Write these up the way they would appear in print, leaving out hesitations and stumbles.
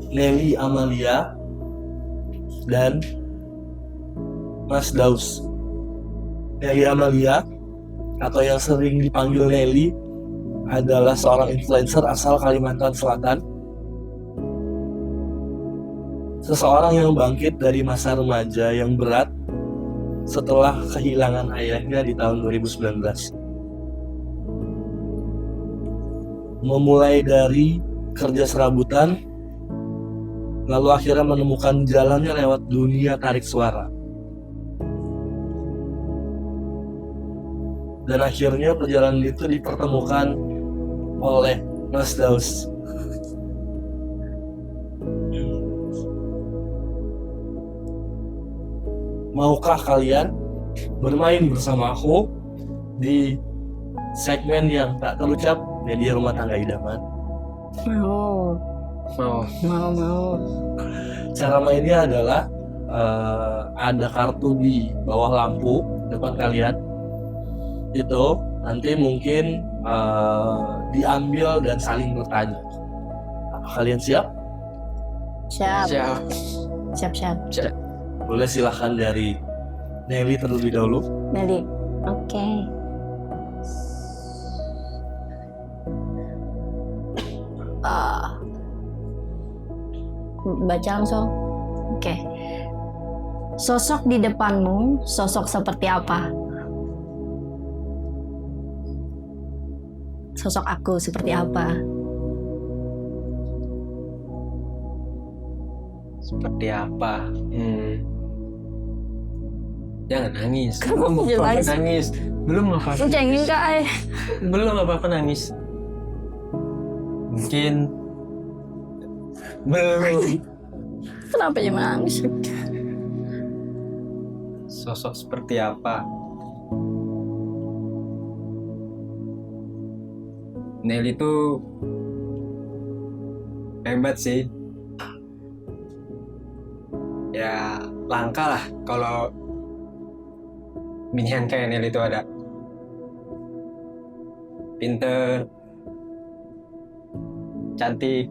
Nelly Amalia dan Mas Daus. Nelly Amalia atau yang sering dipanggil Nelly adalah seorang influencer asal Kalimantan Selatan. Seseorang yang bangkit dari masa remaja yang berat setelah kehilangan ayahnya di tahun 2019. Memulai dari kerja serabutan, lalu akhirnya menemukan jalannya lewat dunia tarik suara. Dan akhirnya perjalanan itu dipertemukan oleh Mas Daus. Maukah kalian bermain bersama aku di segmen yang tak terucap media rumah tangga idaman? Mau. Cara mainnya adalah ada kartu di bawah lampu depan kalian. Itu nanti mungkin diambil dan saling bertanya. Apa kalian siap? Siap. Boleh silahkan dari Nelly terlebih dahulu. Nelly. Oke. Baca langsung. Oke. Sosok di depanmu, sosok seperti apa? Sosok aku seperti apa? Seperti apa? Jangan nangis. Kamu jangan nangis. Belum apa-apa. Cengeng kak. Belum apa-apa nangis. Mungkin belum. Kenapa dia nangis? Sosok seperti apa? Nelly itu hebat sih. Ya langka lah kalau minian kayak Nelly itu ada. Pinter, cantik,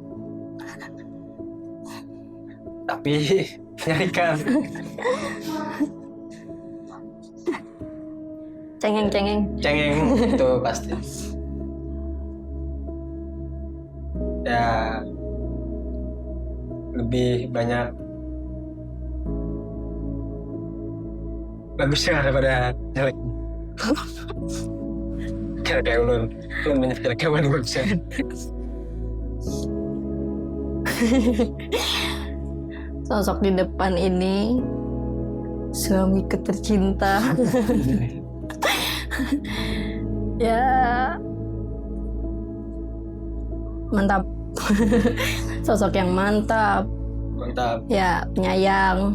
tapi menyarikan. Cengeng itu pasti. Ya lebih banyak bagusnya daripada jelek. Kayak ulun banyak jeleknya banyak bagusnya. Sosok di depan ini suamiku tercinta. Ya mantap. Sosok yang mantap. Ya penyayang.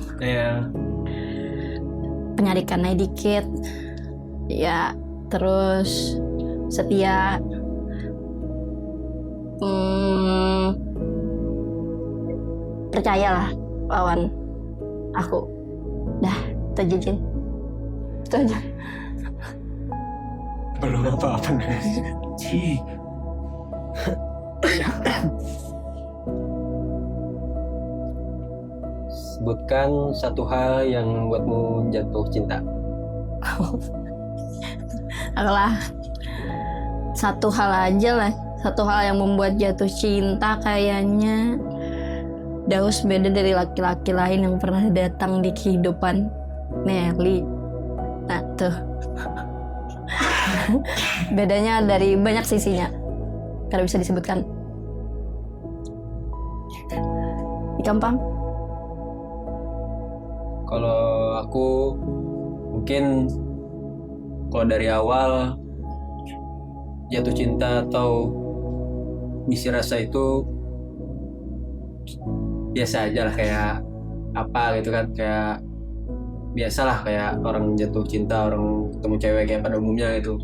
Penyarikannya dikit. Ya terus setia. Percayalah lawan aku. Dah, itu aja. Itu aja. Belum apa-apa nih. Sebutkan satu hal yang membuatmu jatuh cinta. Alah, satu hal aja lah. Satu hal yang membuat jatuh cinta kayaknya Daus beda dari laki-laki lain yang pernah datang di kehidupan Nelly. Nah tuh. Bedanya dari banyak sisinya. Kalau bisa disebutkan. Gampang. Kalau aku mungkin kalau dari awal jatuh cinta atau misi rasa itu biasa aja lah, kayak apa gitu kan, kayak biasalah kayak orang jatuh cinta, orang ketemu cewek kayak pada umumnya gitu.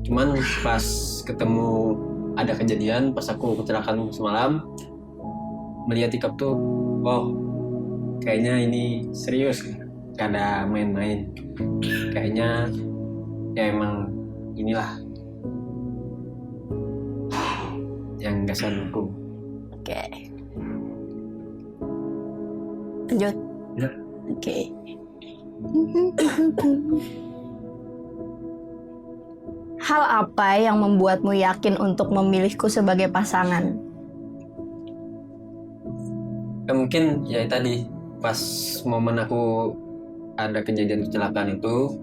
Cuman pas ketemu ada kejadian pas aku kecelakaan semalam, melihat sikap tuh, wow kayaknya ini serius. gak ada main-main. Kayaknya ya emang inilah yang gasanku. Oke. Lanjut. Ya. Oke. Hal apa yang membuatmu yakin untuk memilihku sebagai pasangan? Ya, mungkin ya tadi pas momen aku ada kejadian kecelakaan itu,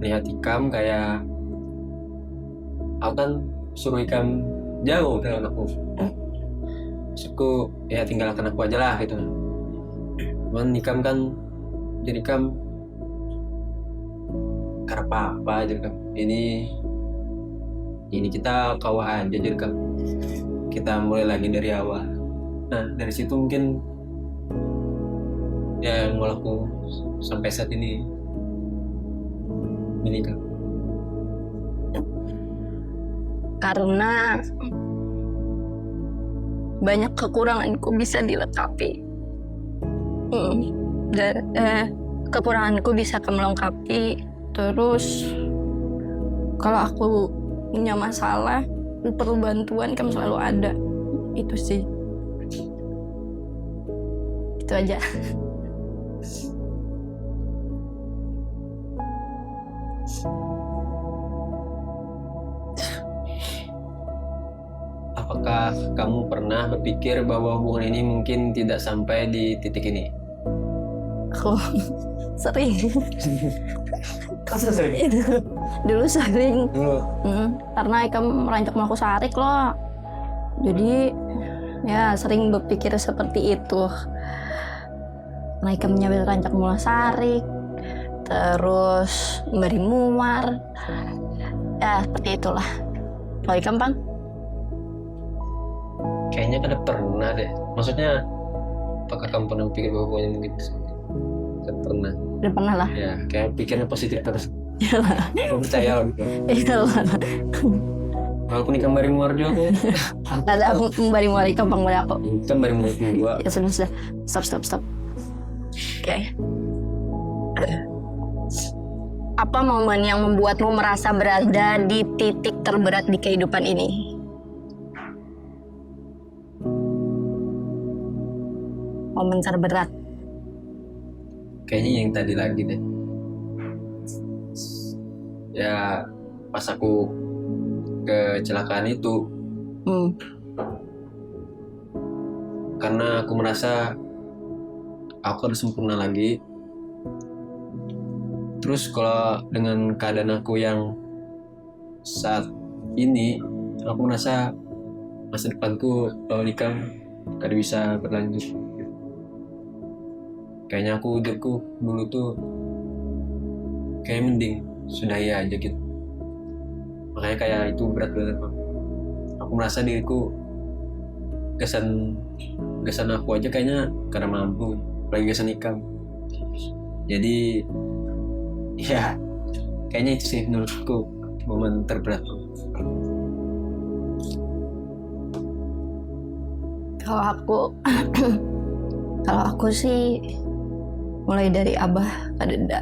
lihat Ikam kayak aku kan suruh Ikam jauh dengan aku. Maksudku ya tinggalkan aku aja lah gitu. Cuman Ikam kan jadi Ikam karena apa aja kan. Ini kita kawah aja jadi kan. Kita mulai lagi dari awal. Nah dari situ mungkin ya yang aku sampai saat ini menikah. Karena banyak kekuranganku bisa dilengkapi. Dan kekuranganku bisa melengkapi. Terus kalau aku punya masalah, perlu bantuan, kamu selalu ada. Itu sih. Itu aja. Apakah kamu pernah berpikir bahwa hubungan ini mungkin tidak sampai di titik ini? Aku sering. Kasus sering. Dulu sering. Dulu. Karena Ikam merancak mau aku sarik loh. Jadi ya sering berpikir seperti itu. Nah Ikam nyambil rancak mula sarik, terus memberi muar. Ya seperti itulah. Kalau Ikam Bang? Kayaknya kan pernah deh. Maksudnya apakah kamu pernah pikir bahwa hubungan ini gitu? Kan pernah. Udah pernah lah. Ya kayak pikirnya positif terus. Iyalah. Kamu percaya lah gitu. Iyalah. Walaupun Ikam bari muar juga. Ada aku memberi muar Ikam Bang dari aku. Kan bari muar gua. Ya sudah. Stop. Oke. Apa momen yang membuatmu merasa berada di titik terberat di kehidupan ini? Momen terberat. Kayaknya yang tadi lagi deh. Ya pas aku kecelakaan itu, karena aku merasa aku harus sempurna lagi. Terus kalau dengan keadaan aku yang saat ini, aku merasa masa depanku kalau nikah gak bisa berlanjut. Kayaknya hidupku dulu tuh kayak mending sudahi aja gitu. Makanya kayak itu berat banget Bang. Aku merasa diriku kesan aku aja kayaknya karena mampu, apalagi kesan Ikam. Jadi ya kayaknya itu sih menurutku momen terberat. Kalau aku sih mulai dari Abah ke Deda.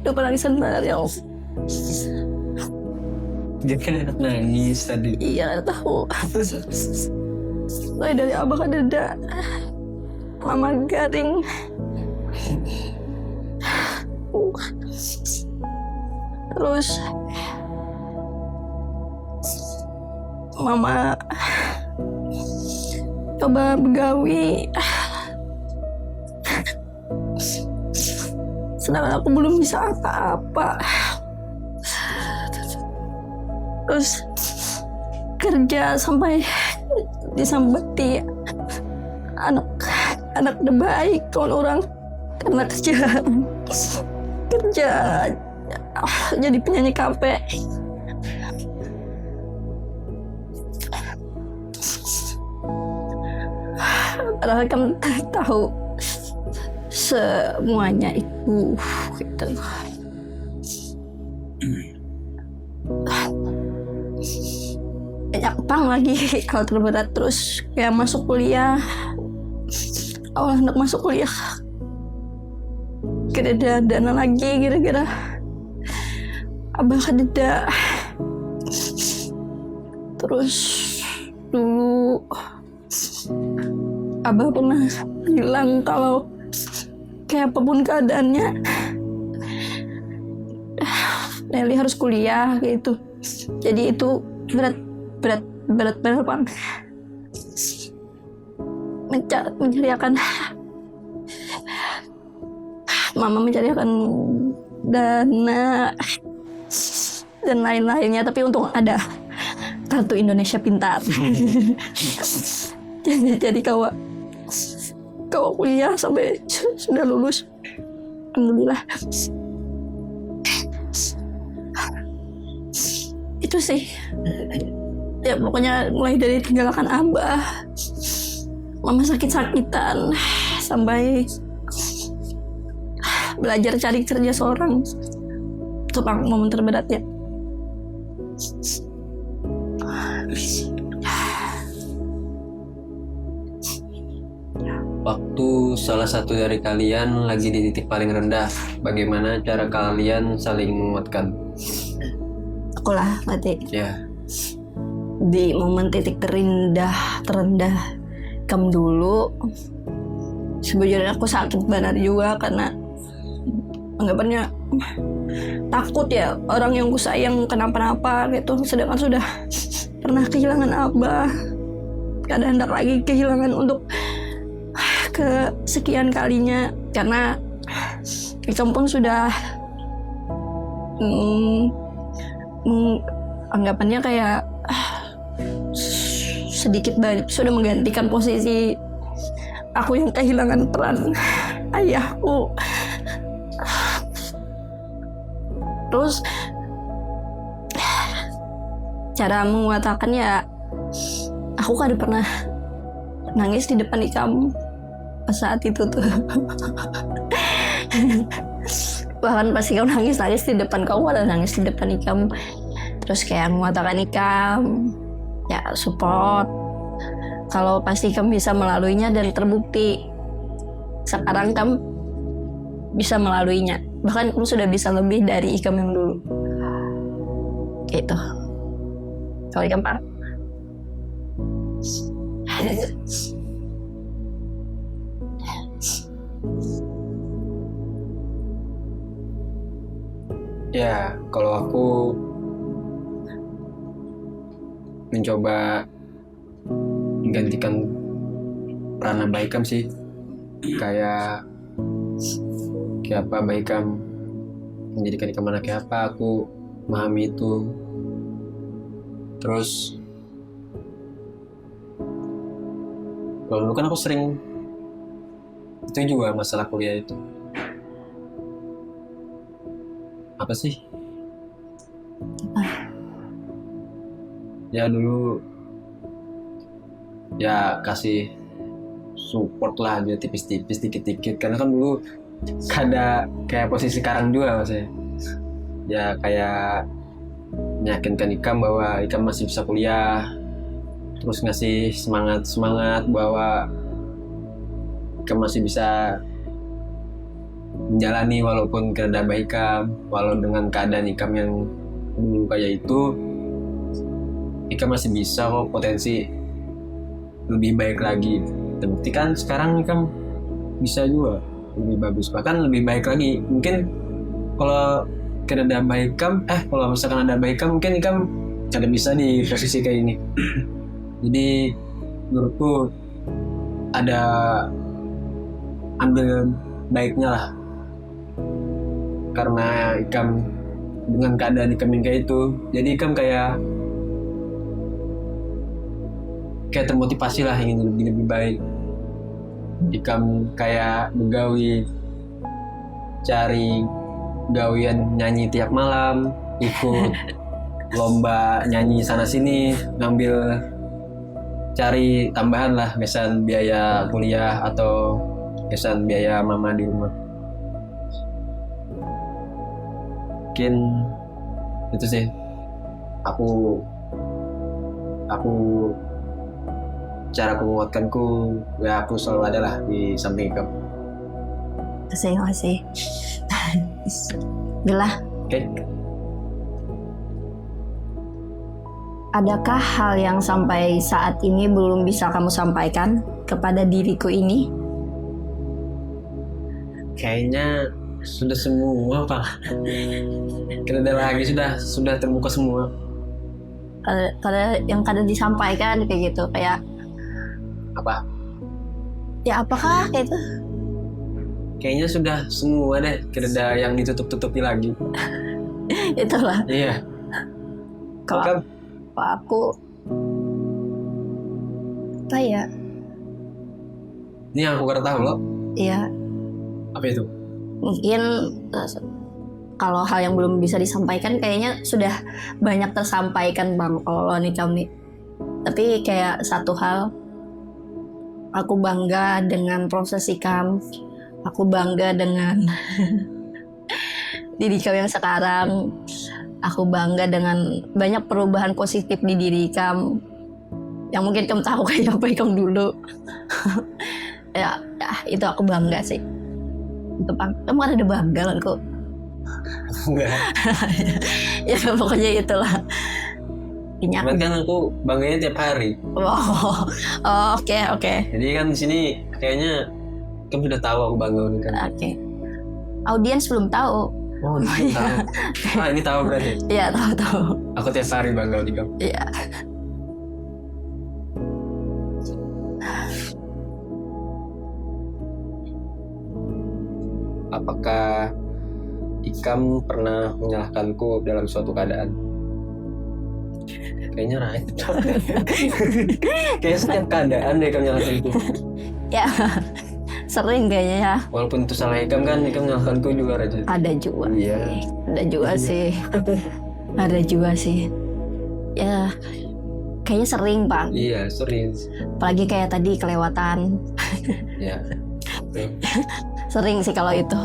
Udah pernah sadar ya Allah. Dia kan enak nangis tadi. Iya tahu. Mulai dari Abah ke Deda, Mama garing. Terus Mama coba begawi, sedangkan aku belum bisa apa-apa. Terus kerja sampai disambeti anak udah baik kawan orang karena kerja jadi penyanyi kafe. Padahal kamu tahu semuanya itu gitu. banyak pang lagi hal terberat. Terus kayak masuk kuliah, awal hendak masuk kuliah gak ada dana lagi gara-gara abah kadeda. Terus dulu abah pernah bilang kalau kayak apapun keadaannya Nelly harus kuliah gitu. Jadi itu berat bang. Mencariakan mama, mencariakan dana dan lain-lainnya, tapi untung ada kartu Indonesia Pintar. jadi kau kuliah sampai sudah lulus, alhamdulillah. Itu sih ya, pokoknya mulai dari tinggalkan abah, mama sakit-sakitan, sampai belajar cari kerja seorang. Itu momen terberat ya. Waktu salah satu dari kalian lagi di titik paling rendah, bagaimana cara kalian saling menguatkan? Aku lah berarti Ya, di momen titik terendah kamu dulu. Sebenarnya aku sakit benar juga karena anggapannya takut ya orang yang ku sayang kenapa-napa gitu, sedangkan sudah pernah kehilangan abah, kadang hendak lagi kehilangan untuk kesekian kalinya, karena Ikam pun sudah anggapannya kayak sedikit banyak sudah menggantikan posisi aku yang kehilangan peran ayahku. Terus cara menguatakannya, aku kan pernah nangis di depan Ikam pas saat itu tuh. Bahkan pas Ikam nangis di depan kamu, ada nangis di depan Ikam. Terus kayak menguatakan Ikam, ya support kalau pasti Ikam bisa melaluinya, dan terbukti sekarang Ikam bisa melaluinya. Bahkan kamu sudah bisa lebih dari Ikam yang dulu. Gitu. Kalau Ikam parah. ya kalau aku mencoba menggantikan peran Abah Ikam sih, kayak apa Abah Ikam menjadikan Ikam anak kayak apa, aku memahami itu. Terus kalau dulu kan aku sering itu juga masalah kuliah itu apa sih ya, dulu ya kasih support lah dia tipis-tipis, dikit-dikit, karena kan dulu ada kayak posisi sekarang juga maksudnya ya, kayak meyakinkan Ikam bahwa Ikam masih bisa kuliah, terus ngasih semangat bahwa Ikam masih bisa menjalani walaupun keadaan Abah Ikam, walau dengan keadaan Ikam yang dulu kayak itu, Ikam masih bisa kok potensi lebih baik lagi. Terbukti kan sekarang Ikam bisa juga lebih bagus, bahkan lebih baik lagi. Mungkin kalau ada Abah Ikam, kalau misalkan ada Abah Ikam, mungkin Ikam kada bisa di posisi kayak ini. Jadi menurutku ada ambil baiknya lah, karena Ikam dengan keadaan Ikam yang kayak itu, jadi Ikam kayak termotivasi lah ingin lebih baik. Ikam kayak begawi, cari gawian nyanyi tiap malam, ikut lomba nyanyi sana sini, ngambil cari tambahan lah, misalnya biaya kuliah atau misalnya biaya mama di rumah. Mungkin Itu sih aku cara menguatkanku, ya aku selalu ada lah di samping kamu. Terima kasih. Gelah, Oke. adakah hal yang sampai saat ini belum bisa kamu sampaikan kepada diriku ini? Kayaknya sudah semua Pak. Tidak ada lagi, sudah terbuka semua. Kalau yang kadang disampaikan kayak gitu, kayak Apa? ya apakah kayak itu? Kayaknya sudah semua deh. Tidak ada yang ditutup-tutupi lagi. Itulah. Iya. Kalau Kan? aku apa ya? Ini yang aku tahu loh. Ya Apa itu? mungkin kalau hal yang belum bisa disampaikan kayaknya sudah banyak tersampaikan Bang kalau nih kami. Tapi kayak satu hal, aku bangga dengan proses Ikam. Aku bangga dengan diri kamu yang sekarang. Aku bangga dengan banyak perubahan positif di diri kamu. Yang mungkin kamu tahu kayak apa kamu dulu. ya, itu aku bangga sih. Itu Bang. Kamu kan ada bangga kan kok. Enggak. Ya pokoknya itulah. Ini aku. Cuman kan aku bangganya tiap hari. Oh, oke. Jadi kan di sini kayaknya kamu sudah tahu aku bangga kan. Oke. Audiens belum tahu. Oh, ini tahu. Ini tahu berarti. Iya, tahu. Aku tiap hari bangga di kamu. Iya. Apakah Ikam pernah menyalahkanku dalam suatu keadaan? Kayaknya right. Kayaknya setiap keadaan deh Ikam menyalahkanku. Ya. Sering kayaknya ya. Walaupun itu salah Ikam kan, Ikam menyalahkanku juga aja. Ada juga. Iya. Ada juga sih. Ada juga sih. Ya. Kayaknya sering, Bang. Iya, sering. Apalagi kayak tadi kelewatan. Ya. Sering sih kalau itu.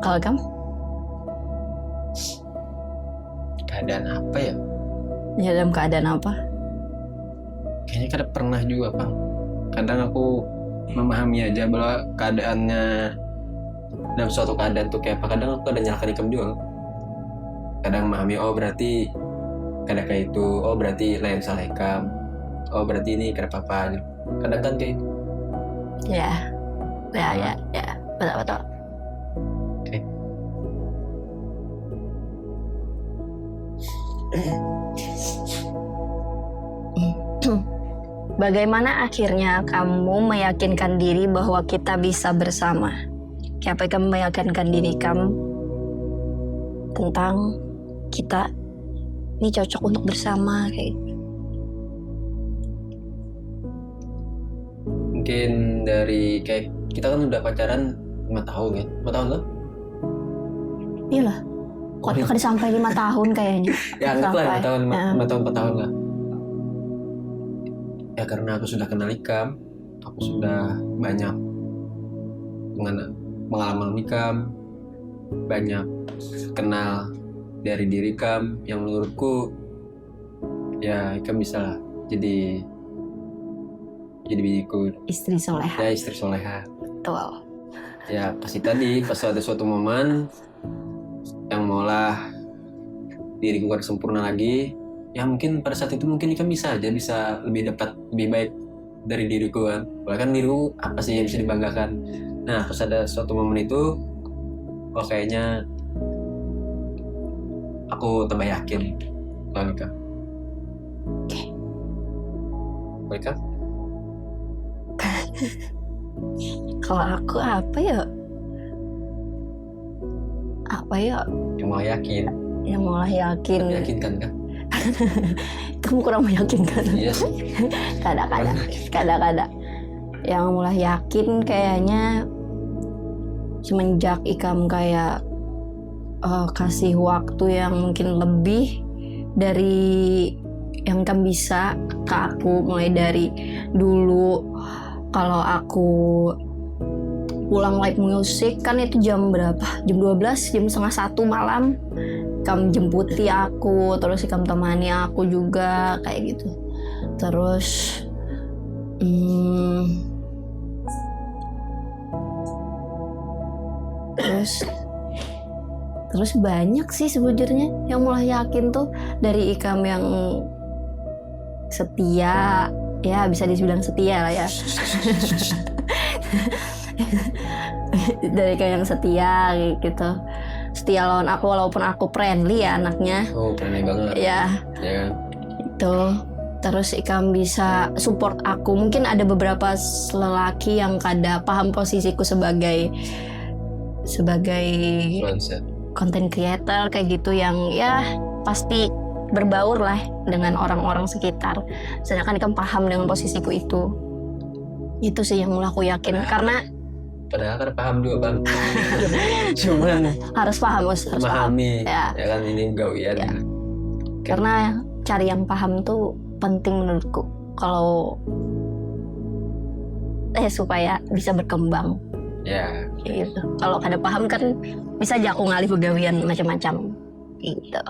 Kalau kamu? Keadaan apa ya? Ya dalam keadaan apa? Kayaknya kadang pernah juga, Bang. Kadang aku memahami aja bahwa keadaannya dalam suatu keadaan tuh kayak apa. Kadang aku ada nyalakan Ikam juga. Kadang memahami, oh berarti kadang kayak itu, oh berarti lain salah Ikam, oh berarti ini kenapa apa. Kadang kan kayak itu. Ya. Betul. Oke. Bagaimana akhirnya kamu meyakinkan diri bahwa kita bisa bersama? Kayak apa kamu meyakinkan diri kamu tentang kita ini cocok untuk bersama kayak gitu? Mungkin dari kayak kita kan udah pacaran 5 tahun ya, 5 tahun lah. Iya lah. Kok kan sampai 5 tahun kayaknya. Ya anggaplah 5 tahun, Ya. 5 tahun 4 tahun lah. Ya karena aku sudah kenal Ikam, aku sudah banyak dengan pengalaman Ikam, banyak kenal dari diri Ikam yang menurutku ya Ikam bisa lah jadi biniku, Istri soleha. ya istri soleha. Betul. Ya pasti tadi pas ada suatu momen yang maulah diriku kan sempurna lagi, ya mungkin pada saat itu mungkin Ikam bisa lebih baik dari diriku kan. Bahkan diriku apa sih yang bisa dibanggakan. Nah pas ada suatu momen itu, oh kayaknya aku tambah yakin kalau Ikam. Oke. Ikam? Kalau aku apa ya? Yang mau yakin, Yang malah yakin. meyakinkan kan? Kamu kurang meyakinkan. Iya. Kadang-kadang. Yang mulai yakin kayaknya semenjak Ikam kayak kasih waktu yang mungkin lebih dari yang Ikam bisa ke aku. Mulai dari dulu kalau aku pulang live musik kan itu jam berapa? Jam 12, jam setengah 1 malam. Ikam jemputi aku, terus Ikam temani aku juga kayak gitu. Terus terus banyak sih sebenarnya yang mulai yakin tuh, dari Ikam yang setia, ya bisa dibilang setia lah ya. Dari kayak yang setia gitu, setia lawan aku walaupun aku friendly ya anaknya. Oh, friendly banget. Ya Ya kan? itu. Terus Ikam bisa support aku. Mungkin ada beberapa lelaki yang kada paham posisiku sebagai Influencer. content creator kayak gitu, yang ya pasti berbaur lah dengan orang-orang sekitar. Sedangkan Ikam paham dengan posisiku itu. Itu sih yang mulai aku yakin, karena Padahal kan paham juga bang. Cuman harus paham, harus paham. memahami. Ya. Ya kan ini gawian. Ya. Karena cari yang paham tuh penting menurutku, kalau supaya bisa berkembang. Ya. Gitu. Kalau kada paham kan bisa aja aku ngalih begawian macam-macam. Gitu.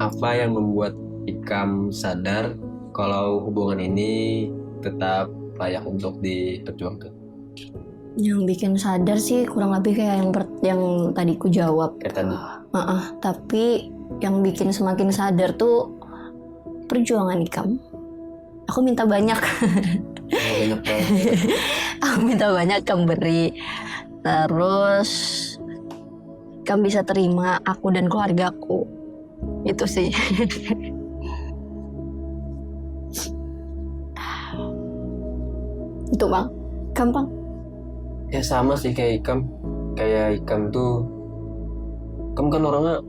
Apa yang membuat Ikam sadar kalau hubungan ini tetap layak untuk diperjuangkan? Yang bikin sadar sih kurang lebih kayak yang tadi ku jawab. Kayak tadi. Tapi yang bikin semakin sadar tuh perjuangan Ikam. Aku minta banyak. Banyak banget. Aku minta banyak Ikam beri. Terus Ikam bisa terima aku dan keluargaku. Itu sih. Itu bang, gampang. Ya sama sih kayak Ikam. Kayak Ikam tuh, Ikam kan orangnya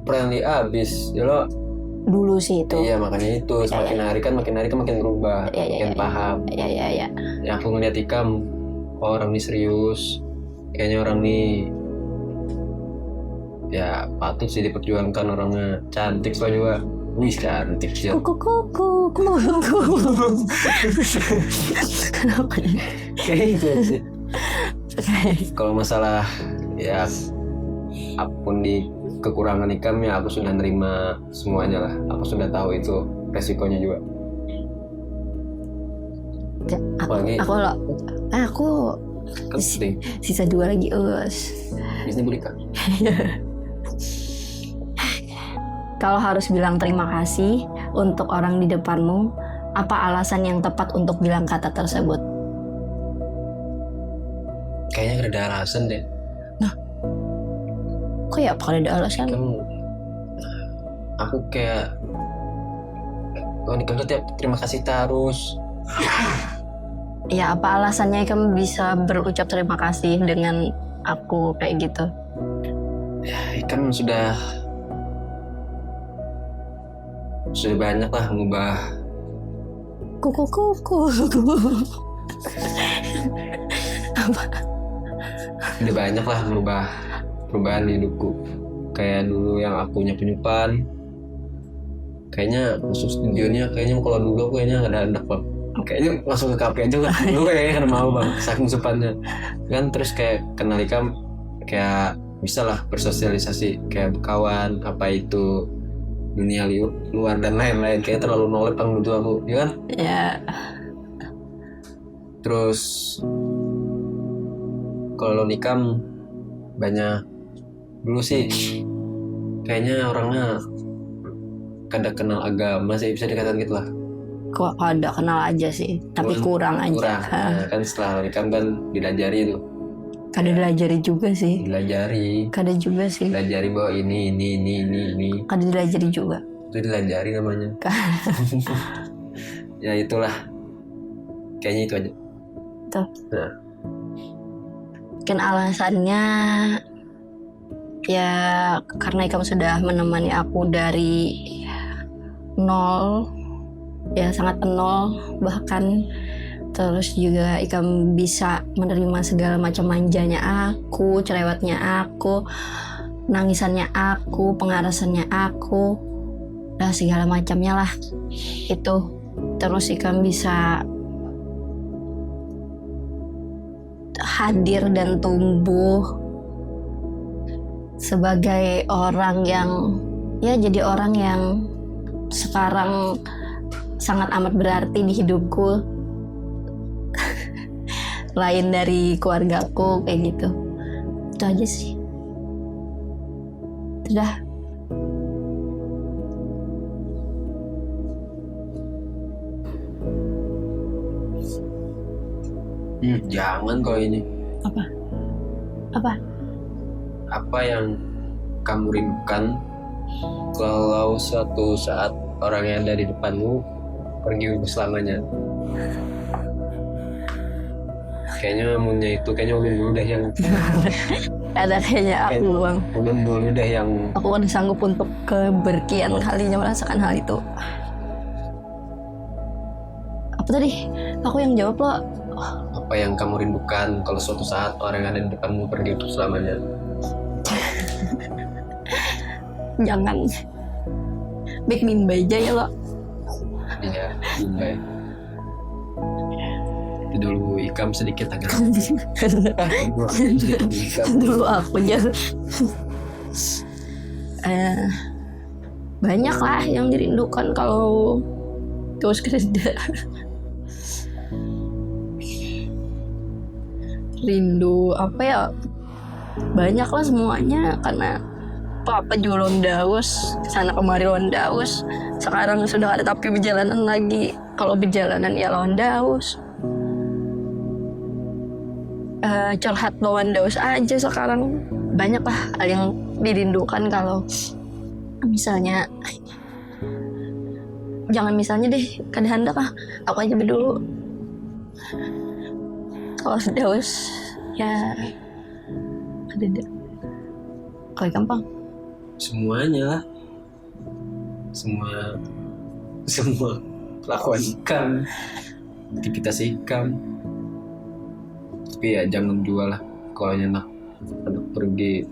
friendly abis, ya lo. Dulu sih itu. Iya makanya itu semakin hari kan makin berubah, makin paham. Ya. Ya aku ngeliat Ikam, oh, orang ini serius, kayaknya orang ini ya patut sih diperjuangkan, orangnya cantik soalnya juga. Wih cantik sih. Kuku. Kenapa? Kayak gitu sih. Kalau masalah ya apapun di kekurangan Ikam ya aku sudah nerima semuanya lah. Aku sudah tahu itu resikonya juga. Aku Kan penting. sisa 2 lagi us. Bisnis Bulika. Kalau harus bilang terima kasih untuk orang di depanmu, apa alasan yang tepat untuk bilang kata tersebut? Kayaknya gak ada alasan deh. Kok ya apa ada alasan? Aku kayak Ikam tuh tiap terima kasih terus. Ya apa alasannya kamu bisa berucap terima kasih dengan aku kayak gitu? Ya Ikam sudah banyak lah mengubah. Kuku. Apa? Udah banyak lah merubah perubahan di hidupku. Kayak dulu yang aku nyupan, kayaknya masuk studionya kayaknya kalau dulu aku kayaknya nggak ada anak bang. Kayaknya langsung ke kafe aja kan. Dulu kayaknya kan mau bang, saking supannya. Kan terus kayak kenal Ikam, kayak bisa lah bersosialisasi, kayak berkawan, apa itu dunia luar dan lain-lain. Kayak terlalu nolep bang dulu aku, ya kan? Ya. Terus kalau Ikam banyak dulu sih kayaknya orangnya kada kenal agama sih, bisa dikatakan gitu lah. Kok ada kenal aja sih, tapi kurang aja. Nah, kan setelah Ikam kan dilajari itu. Kada dilajari juga sih. Dilajari bahwa ini. Kada dilajari juga. Itu dilajari namanya. Ya itulah. Kayaknya itu aja. Tuh. Nah. Mungkin alasannya ya karena Ikam sudah menemani aku dari nol, ya sangat nol bahkan. Terus juga Ikam bisa menerima segala macam manjanya aku, cerewetnya aku, nangisannya aku, pengarasannya aku. segala macamnya lah itu. Terus Ikam bisa hadir dan tumbuh sebagai orang yang jadi orang yang sekarang sangat amat berarti di hidupku. Lain dari keluargaku kayak gitu. Itu aja sih. Udah. Jangan kok ini. Apa? Apa yang kamu rindukan kalau suatu saat orang yang ada di depanmu pergi untuk selamanya? Kayaknya umumnya itu kayaknya ulun dulu deh yang Ada kayaknya aku bang. ulun dulu deh yang Aku kan sanggup untuk keberkian kalinya merasakan hal itu. Apa tadi? Aku yang jawab loh. apa yang kamu rindukan kalau suatu saat orang yang ada di depanmu pergi untuk selamanya? Jangan. Baik mimba aja ya lo. Iya, baik. Itu dulu Ikam sedikit agak. Dulu aku aja. Banyak lah yang dirindukan kalau terus kerja. Rindu apa ya? Banyak lah semuanya karena Papa juga londaus, sana kemari londaus. Sekarang sudah ada tapi perjalanan lagi. Kalau perjalanan ya londaus. Curhat londaus aja sekarang. Banyak lah hal yang dirindukan kalau misalnya jangan misalnya deh kada hendak lah aku aja dulu. Kalau daus ya ada kalau gampang Semuanya lah. Semua kelakuan Ikam, aktivitas Ikam. Tapi ya jangan jual lah kalau nyenak pergi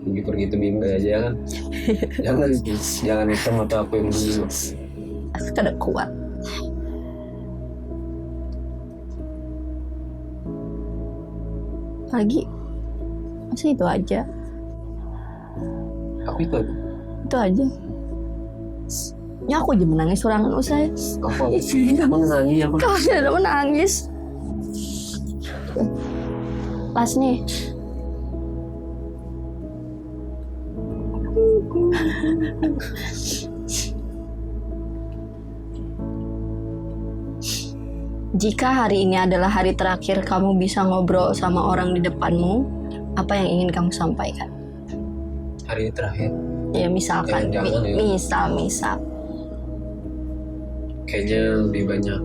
itu mimpi aja kan. jangan Ikam atau aku yang dulu. aku kada kuat. Lagi masih itu aja Itu aja ya aku aja menangis sorangan usai apa menangis aku kalau ada menangis pas nih jika hari ini adalah hari terakhir kamu bisa ngobrol sama orang di depanmu, apa yang ingin kamu sampaikan? hari ini terakhir Ya misalkan, Jangan, ya. misal. kayaknya lebih banyak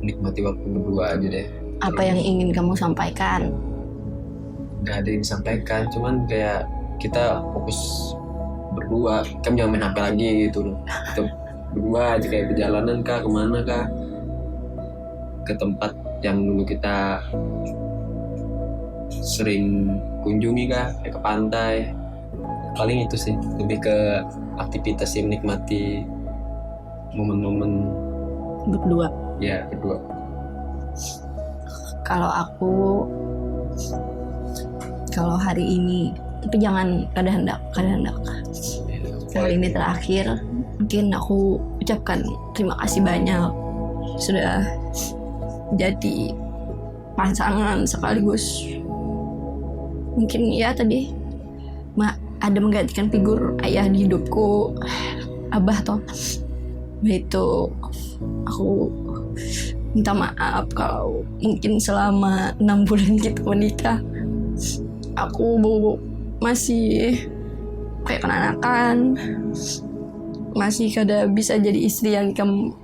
nikmati waktu berdua aja deh. Apa yang ingin kamu sampaikan? Nggak ada yang disampaikan, cuman kayak kita fokus berdua, kan jangan main HP lagi gitu loh. Kita berdua aja kayak perjalanan kah, kemana kah, ke tempat yang dulu kita sering kunjungi kah, kayak ke pantai. Paling itu sih, lebih ke aktivitas yang menikmati momen-momen Berdua. ya berdua. Kalau hari ini, tapi jangan kada hendak. Kali ini terakhir, mungkin aku ucapkan terima kasih banyak sudah jadi pasangan sekaligus. Mungkin ya tadi ada menggantikan figur ayah di hidupku, abah toh. Itu aku minta maaf kalau mungkin selama 6 bulan kita menikah aku masih kayak kenanakan, masih kada bisa jadi istri yang kamu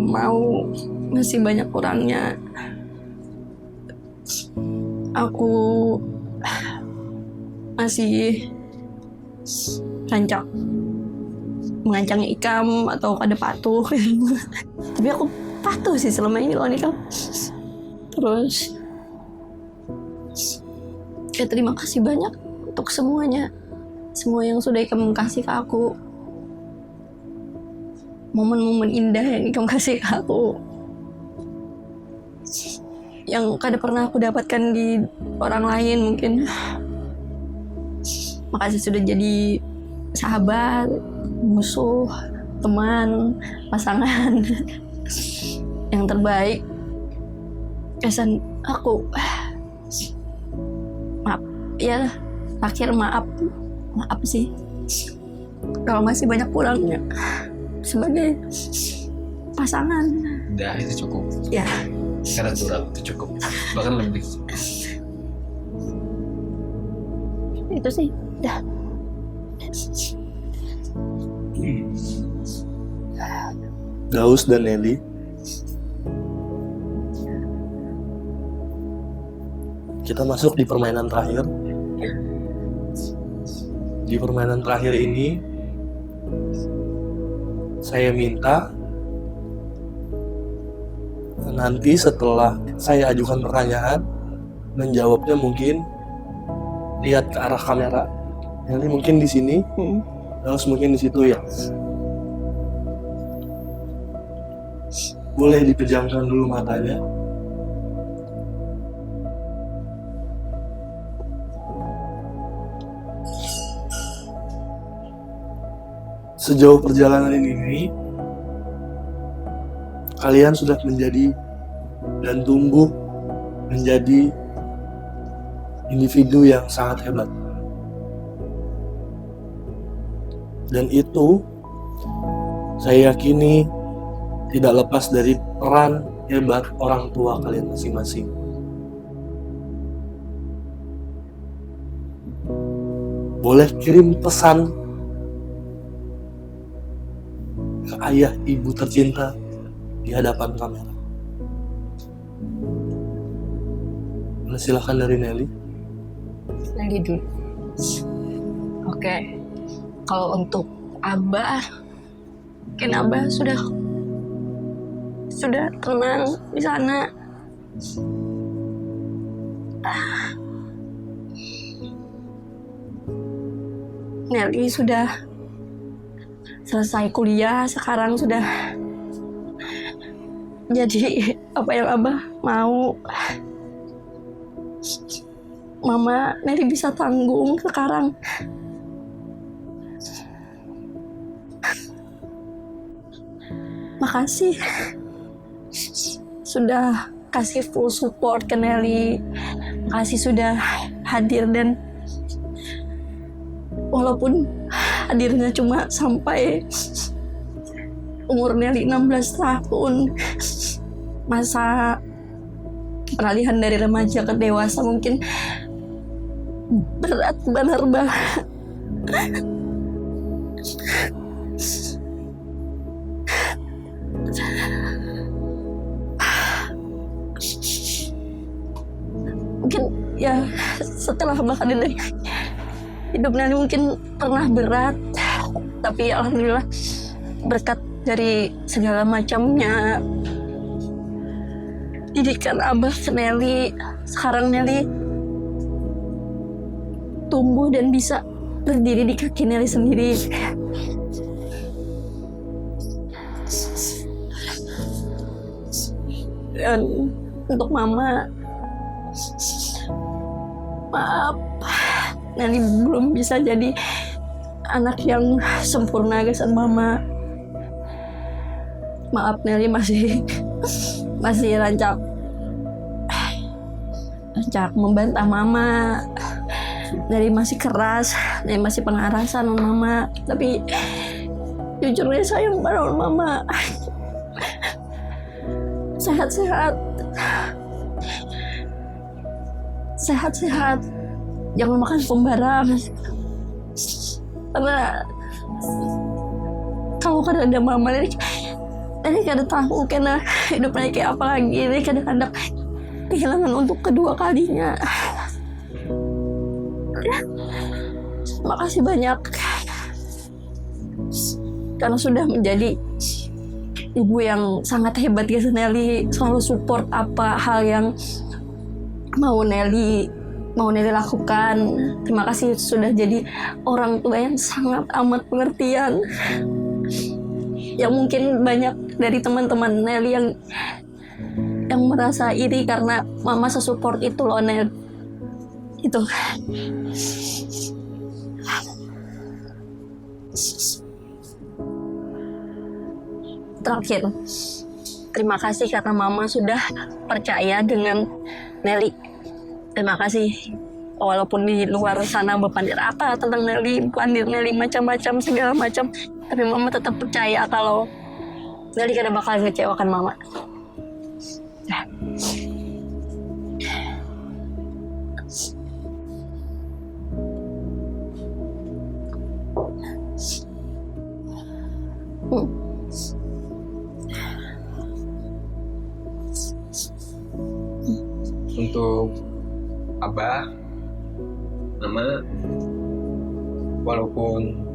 mau, masih banyak kurangnya. Aku masih mengancang Ikam atau kada patuh. Tapi aku patuh sih selama ini loh Ikam. Terus ya terima kasih banyak untuk semuanya, semua yang sudah Ikam kasih ke aku. momen-momen indah yang kamu kasih ke aku, yang kadang pernah aku dapatkan di orang lain mungkin. Makasih sudah jadi sahabat, musuh, teman, pasangan yang terbaik. Kesan aku, maaf ya, terakhir maaf sih kalau masih banyak kurangnya sebagai pasangan. Udah, itu cukup. Ya, Karena itu cukup. Bahkan lebih. itu sih udah. Daus dan Nelly, kita masuk di permainan terakhir. Di permainan terakhir ini, saya minta nanti setelah saya ajukan pertanyaan, menjawabnya mungkin lihat ke arah kamera. Nelly mungkin di sini, Daus mungkin di situ ya. Boleh dipejamkan dulu matanya. Sejauh perjalanan ini, kalian sudah menjadi dan tumbuh menjadi individu yang sangat hebat. Dan itu saya yakini tidak lepas dari peran hebat orang tua kalian masing-masing. Boleh kirim pesan ke ayah ibu tercinta di hadapan kamera. Boleh silakan dari Nelly. Lagi dulu. Oke. Kalau untuk Abah, mungkin Abah sudah tenang di sana. Nelly sudah selesai kuliah, sekarang sudah jadi apa yang Abah mau. Mama Nelly bisa tanggung sekarang. Makasih sudah kasih full support ke Nelly. Makasih sudah hadir, dan walaupun hadirnya cuma sampai umur Nelly 16 tahun, masa peralihan dari remaja ke dewasa mungkin berat benar banget. Mungkin ya setelah bahkan dari hidup Nelly mungkin pernah berat, tapi alhamdulillah berkat dari segala macamnya didikan Abah ke Nelly, sekarang Nelly tumbuh dan bisa berdiri di kaki Nelly sendiri. Dan untuk Mama, maaf, Nelly belum bisa jadi anak yang sempurna kesan Mama. Maaf, Nelly masih rancak membantah Mama. Nelly masih keras, Nelly masih pengarasan sama Mama. Tapi jujur Nelly sayang banget sama Mama. Sehat-sehat, jangan makan pembarang. Karena kalau kadang ada Mama, Nelly kadang tahu karena hidup Nelly kayak apa lagi. Nelly kadang-kadang kehilangan untuk kedua kalinya. Makasih banyak karena sudah menjadi ibu yang sangat hebat ya. Nelly selalu support apa hal yang mau Nelly lakukan. Terima kasih sudah jadi orang tua yang sangat amat pengertian, yang mungkin banyak dari teman-teman Nelly yang merasa iri karena mama sesupport itu loh Nel. Itu. Terakhir, terima kasih karena mama sudah percaya dengan Nelly. Terima kasih. Walaupun di luar sana berpandir apa tentang Nelly, pandir Nelly macam-macam segala macam, tapi mama tetap percaya kalau Nelly kada bakal ngecewakan mama. Untuk Abah, Mama, walaupun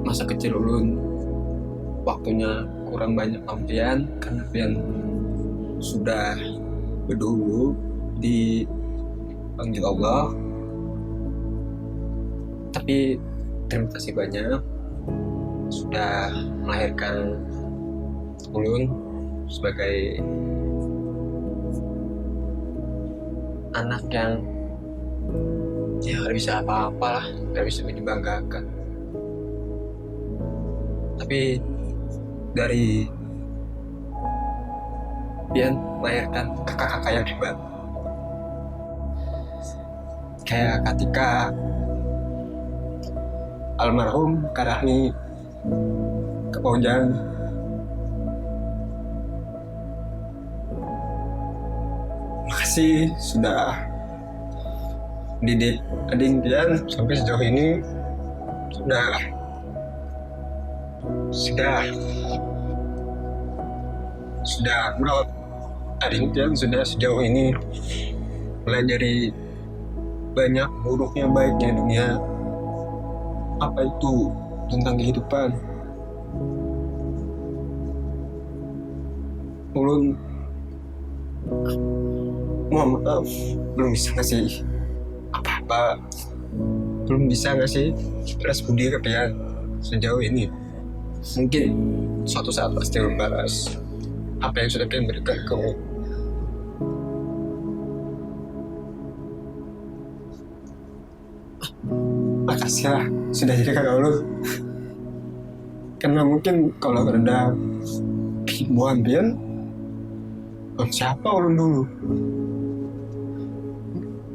masa kecil ulun waktunya kurang banyak ampian karena pian sudah berdulu dipanggil Allah, tapi terima kasih banyak sudah melahirkan ulun sebagai anak yang ya gak bisa apa-apa lah, gak bisa dibanggakan. Tapi dari pian melahirkan kakak-kakak yang hebat, kayak ketika almarhum Karahni Keponjang, makasih sudah didik ading pian sampai sejauh ini, sudah merawat ading pian sudah sejauh ini, mulai dari banyak buruknya baiknya dunia, apa itu tentang kehidupan. Ulun mohon maaf belum bisa ngasih apa-apa, belum bisa ngasih balas budi ke pian sejauh ini. Mungkin suatu saat pasti membalas apa yang sudah pian berikan ke kamu. Makasih lah sudah jadi kakak ulun, karena mungkin kalau ada himbauan pian, siapa ulun dulu?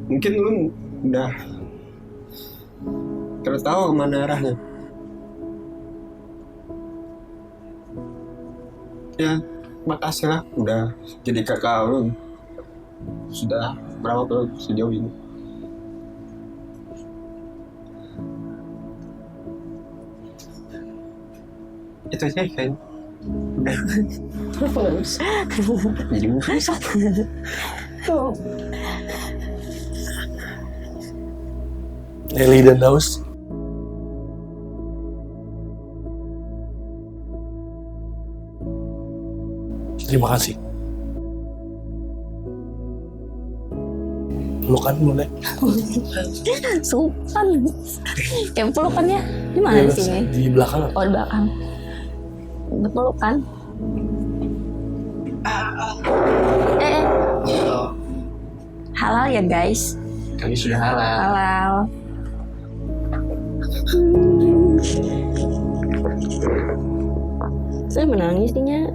Mungkin ulun udah tidak tahu kemana arahnya. Ya, makasih lah udah jadi kakak ulun, sudah berapa tahun sejauh ini. Itu aja kan. Jadi musuh. Nelly dan Daus, terima kasih. Pelukan boleh? Supan. Yang pelukannya di mana di sini? Di belakang. Oh, di belakang. Untuk pelukan. Halal ya guys. Kami sudah halal. Halal. Saya menangisnya.